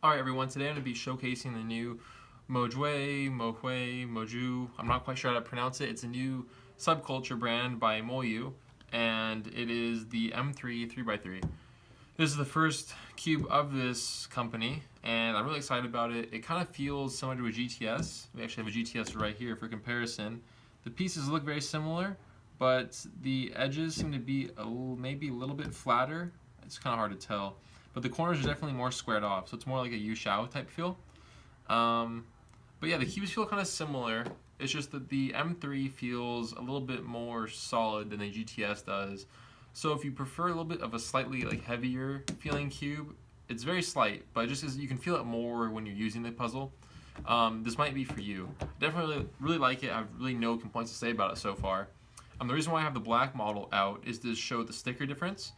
Alright everyone, today I'm going to be showcasing the new MoJue, I'm not quite sure how to pronounce it. It's a new subculture brand by MoYu, and it is the M3 3x3. This is the first cube of this company, and I'm really excited about it. It kind of feels similar to a GTS. We actually have a GTS right here for comparison. The pieces look very similar, but the edges seem to be maybe a little bit flatter. It's kind of hard to tell. But the corners are definitely more squared off, so it's more like a Yu-Shao type feel. But yeah, the cubes feel kind of similar. It's just that the M3 feels a little bit more solid than the GTS does. So if you prefer a little bit of a slightly heavier feeling cube, it's very slight, but just as you can feel it more when you're using the puzzle. This might be for you. Definitely really like it. I have really no complaints to say about it so far. The reason why I have the black model out is to show the sticker difference.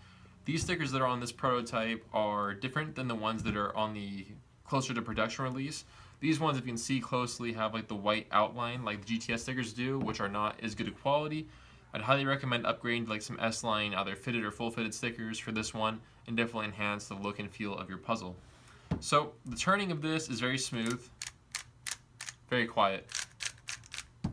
These stickers that are on this prototype are different than the ones that are on the closer to production release. These ones, if you can see closely, have the white outline like the GTS stickers do, which are not as good a quality. I'd highly recommend upgrading to some S-line, either fitted or full fitted stickers for this one, and definitely enhance the look and feel of your puzzle. So the turning of this is very smooth, very quiet. A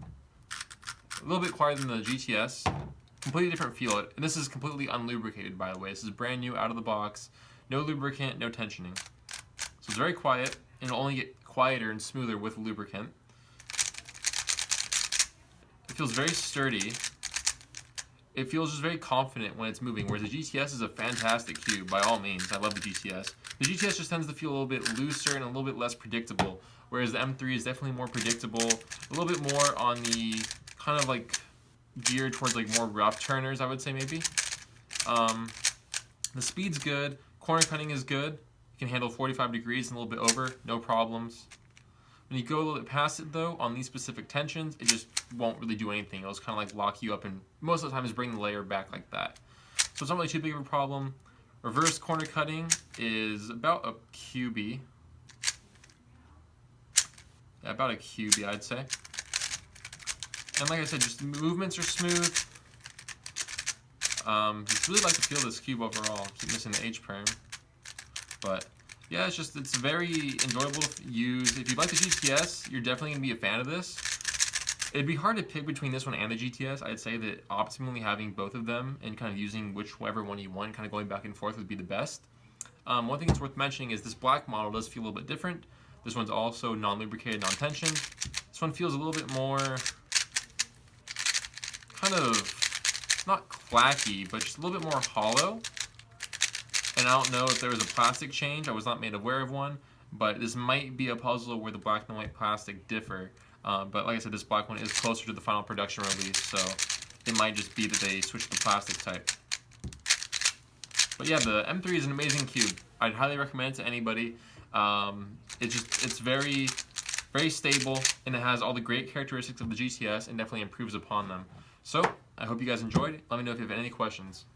little bit quieter than the GTS. Completely different feel. And this is completely unlubricated, by the way. This is brand new out of the box. No lubricant, no tensioning. So it's very quiet, and it'll only get quieter and smoother with lubricant. It feels very sturdy. It feels just very confident when it's moving, whereas the GTS is a fantastic cube, by all means. I love the GTS. The GTS just tends to feel a little bit looser and a little bit less predictable, whereas the M3 is definitely more predictable, a little bit more on the kind of geared towards more rough turners, I would say maybe. The speed's good, corner cutting is good. You can handle 45 degrees and a little bit over, no problems. When you go a little bit past it though, on these specific tensions, it just won't really do anything. It'll just kind of lock you up and most of the time just bring the layer back like that. So it's not really too big of a problem. Reverse corner cutting is about a QB. Yeah, about a QB I'd say. And like I said, just the movements are smooth. Just really like to feel this cube overall. Keep missing the H prime. But yeah, it's very enjoyable to use. If you like the GTS, you're definitely going to be a fan of this. It'd be hard to pick between this one and the GTS. I'd say that optimally having both of them and kind of using whichever one you want, kind of going back and forth would be the best. One thing that's worth mentioning is this black model does feel a little bit different. This one's also non-lubricated, non-tension. This one feels a little bit more kind of, not clacky, but just a little bit more hollow. And I don't know if there was a plastic change. I was not made aware of one, but this might be a puzzle where the black and white plastic differ. But like I said, this black one is closer to the final production release, so it might just be that they switched the plastic type. But yeah, the M3 is an amazing cube. I'd highly recommend it to anybody. It's very, very stable, and it has all the great characteristics of the GTS and definitely improves upon them. So, I hope you guys enjoyed. Let me know if you have any questions.